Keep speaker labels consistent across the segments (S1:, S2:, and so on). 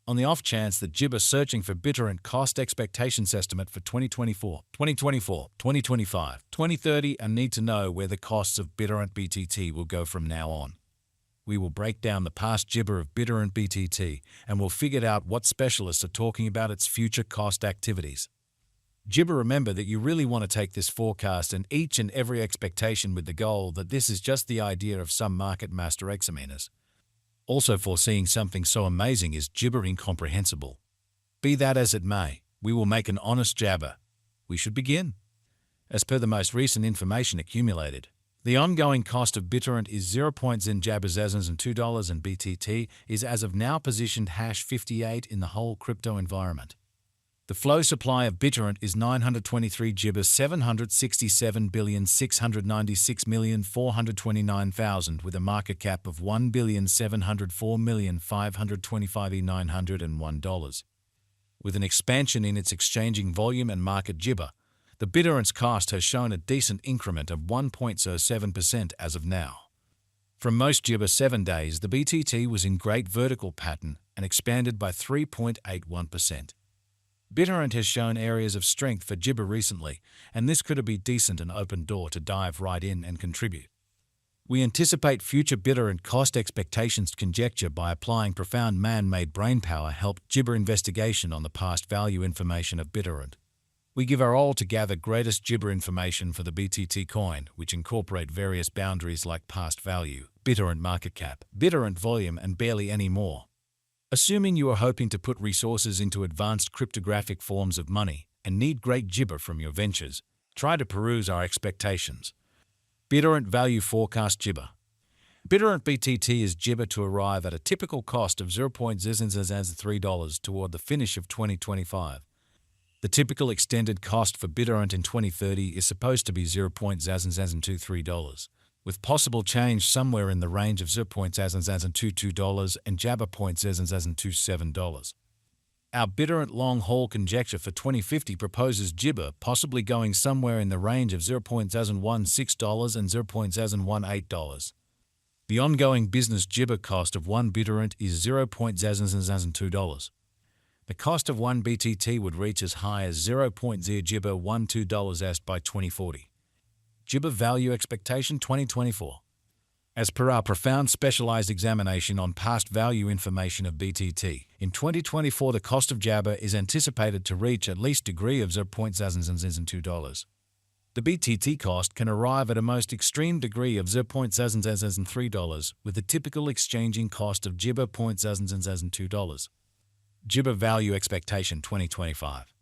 S1: On the off chance that Jib are searching for Bittorrent cost expectations estimate for 2024, 2024, 2025, 2030 and need to know where the costs of Bittorrent BTT will go from now on. We will break down the past Jibber of Bittorrent BTT and we'll figure out what specialists are talking about its future cost activities. Jibber, remember that you really want to take this forecast and each and every expectation with the goal that this is just the idea of some market master examiners. Also, foreseeing something so amazing is Jibber incomprehensible. Be that as it may, we will make an honest jabber. We should begin. As per the most recent information accumulated, the ongoing cost of Bittorrent is 0.0 jabbers and $2 and BTT is as of now positioned #58 in the whole crypto environment. The flow supply of Bittorrent is 923 gibbers 767,696,429,000 with a market cap of $1,704,525,901. With an expansion in its exchanging volume and market Jibber, the Bittorrent's cost has shown a decent increment of 1.07% as of now. From most Jibber 7 days, the BTT was in great vertical pattern and expanded by 3.81%. Bittorrent has shown areas of strength for Jibber recently, and this could be a decent and open door to dive right in and contribute. We anticipate future Bittorrent cost expectations conjecture by applying profound man-made brainpower help Jibber investigation on the past value information of Bittorrent. We give our all to gather greatest Jibber information for the BTT coin, which incorporate various boundaries like past value, Bittorrent market cap, Bittorrent volume, and barely any more. Assuming you are hoping to put resources into advanced cryptographic forms of money and need great Jibber from your ventures, try to peruse our expectations. Bittorrent value forecast Jibber. Bittorrent BTT is Jibber to arrive at a typical cost of $0.03 toward the finish of 2025. The typical extended cost for Bittorrent in 2030 is supposed to be $0.023, with possible change somewhere in the range of $0.022 and Jabber $0.027. Our Bittorrent long-haul conjecture for 2050 proposes Jibber possibly going somewhere in the range of $0.016 and $0.018. The ongoing business Jibber cost of one Bittorrent is $0.002. The cost of one BTT would reach as high as $0.012 as by 2040. Jibber value expectation 2024. As per our profound specialized examination on past value information of BTT, in 2024 the cost of Jabber is anticipated to reach at least degree of $0.002. The BTT cost can arrive at a most extreme degree of $0.003 with the typical exchanging cost of Jibber $0.002. Jibber value expectation 2025.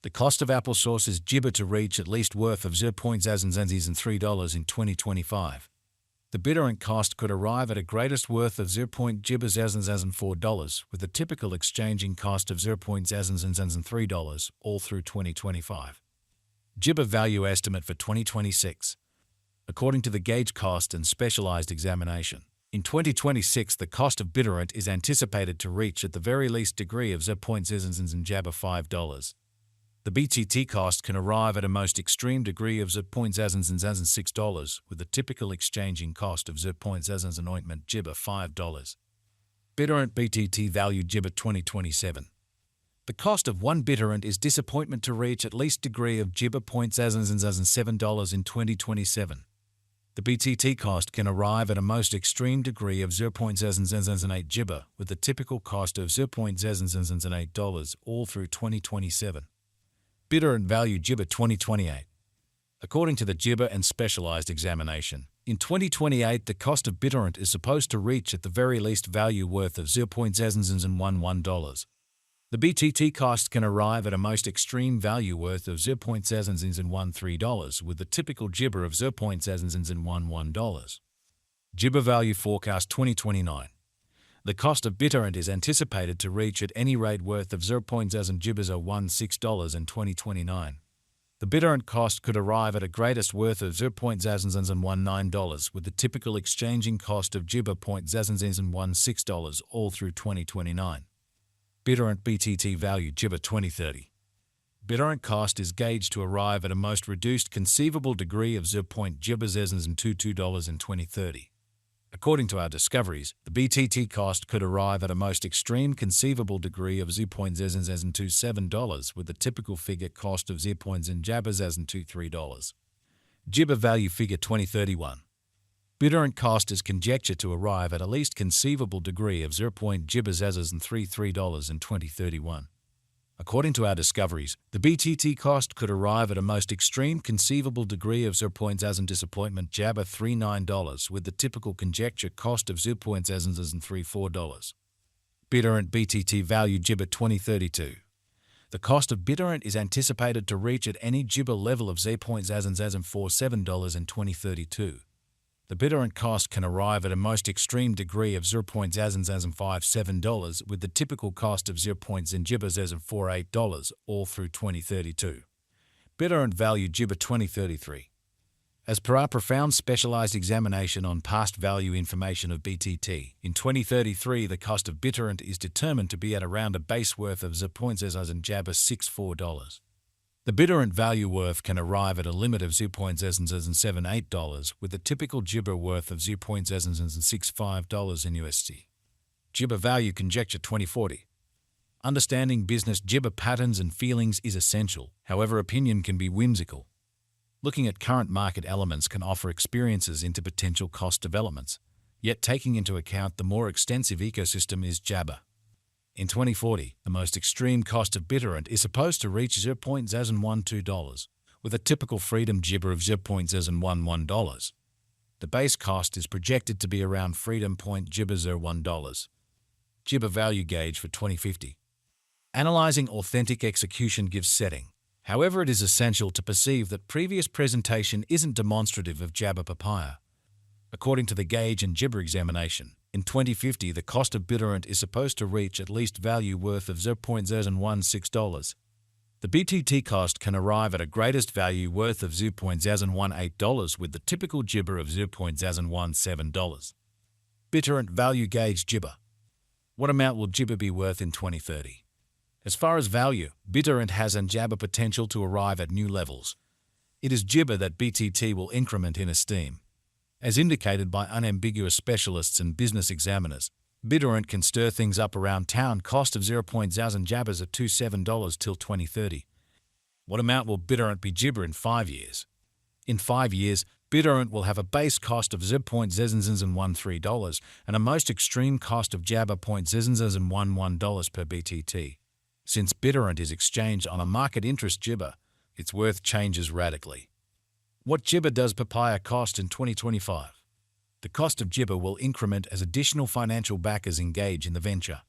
S1: The cost of Apple Source is Jibber to reach at least worth of $0.003 in 2025. The Bittorrent cost could arrive at a greatest worth of $0.004 with the typical exchanging cost of $0.003 all through 2025. Jibber value estimate for 2026. According to the gauge cost and specialized examination, in 2026 the cost of Bittorrent is anticipated to reach at the very least degree of $0.000 Jabber $5. The BTT cost can arrive at a most extreme degree of $0.006 with the typical exchanging cost of $0.000 ointment Jibber $5. Bittorrent BTT value Jibber 2027. The cost of one Bittorrent is disappointment to reach at least degree of Jibber $0.007 in 2027. The BTT cost can arrive at a most extreme degree of $0.008 Jibber with the typical cost of $0.008 all through 2027. Bittorrent value Jibber 2028. According to the Jibber and specialized examination, in 2028 the cost of Bittorrent is supposed to reach at the very least value worth of $0.011. The BTT cost can arrive at a most extreme value worth of $0.013 with the typical Jibber of $0.011. Jibber value forecast 2029. The cost of Bittorrent is anticipated to reach at any rate worth of $0.016 in 2029. The Bittorrent cost could arrive at a greatest worth of $0.019 with the typical exchanging cost of Jibber $0.016 all through 2029. Bittorrent BTT value Jibber 2030. Bittorrent cost is gauged to arrive at a most reduced conceivable degree of $0.022 in 2030. According to our discoveries, the BTT cost could arrive at a most extreme conceivable degree of $0.027, with the typical figure cost of $0.23. Jibber value figure 2031. Bittorrent cost is conjectured to arrive at a least conceivable degree of $0.33 in 2031. According to our discoveries, the BTT cost could arrive at a most extreme conceivable degree of $0.0 Jabber $39, with the typical conjecture cost of $0.34. Bittorrent BTT value Jibber 2032. The cost of Bittorrent is anticipated to reach at any Jibber level of $0.047 in 2032. The Bittorrent cost can arrive at a most extreme degree of $0.057, with the typical cost of $0.048 all through 2032. Bittorrent value Jibber 2033. As per our profound specialized examination on past value information of BTT, in 2033 the cost of Bittorrent is determined to be at around a base worth of $0.064. The Bittorrent value worth can arrive at a limit of $0.078, with the typical Jibber worth of $0.065 in USD. Jibber value conjecture 2040. Understanding business Jibber patterns and feelings is essential, however opinion can be whimsical. Looking at current market elements can offer experiences into potential cost developments, yet taking into account the more extensive ecosystem is Jabber. In 2040, the most extreme cost of Bittorrent is supposed to reach $0.012, with a typical freedom Jibber of $0.011. The base cost is projected to be around freedom point Jibber $0.01. Jibber value gauge for 2050. Analyzing authentic execution gives setting. However, it is essential to perceive that previous presentation isn't demonstrative of Jabber papaya. According to the gauge and Jibber examination, in 2050 the cost of Bittorrent is supposed to reach at least value worth of $0.016. The BTT cost can arrive at a greatest value worth of $0.018, with the typical Jibber of $0.017. Bittorrent value gauge Jibber. What amount will Jibber be worth in 2030? As far as value, Bittorrent has and Jabber potential to arrive at new levels. It is Jibber that BTT will increment in esteem. As indicated by unambiguous specialists and business examiners, Bittorrent can stir things up around town. Cost of $0.0 Jabbers at $27 till 2030. What amount will Bittorrent be Jibber in 5 years? In 5 years, Bittorrent will have a base cost of $0.013 and a most extreme cost of Jabber $0.011 per BTT. Since Bittorrent is exchanged on a market interest Jibber, its worth changes radically. What Jibber does papaya cost in 2025? The cost of Jibber will increment as additional financial backers engage in the venture.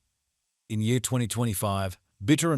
S1: In year 2025, Bittorrent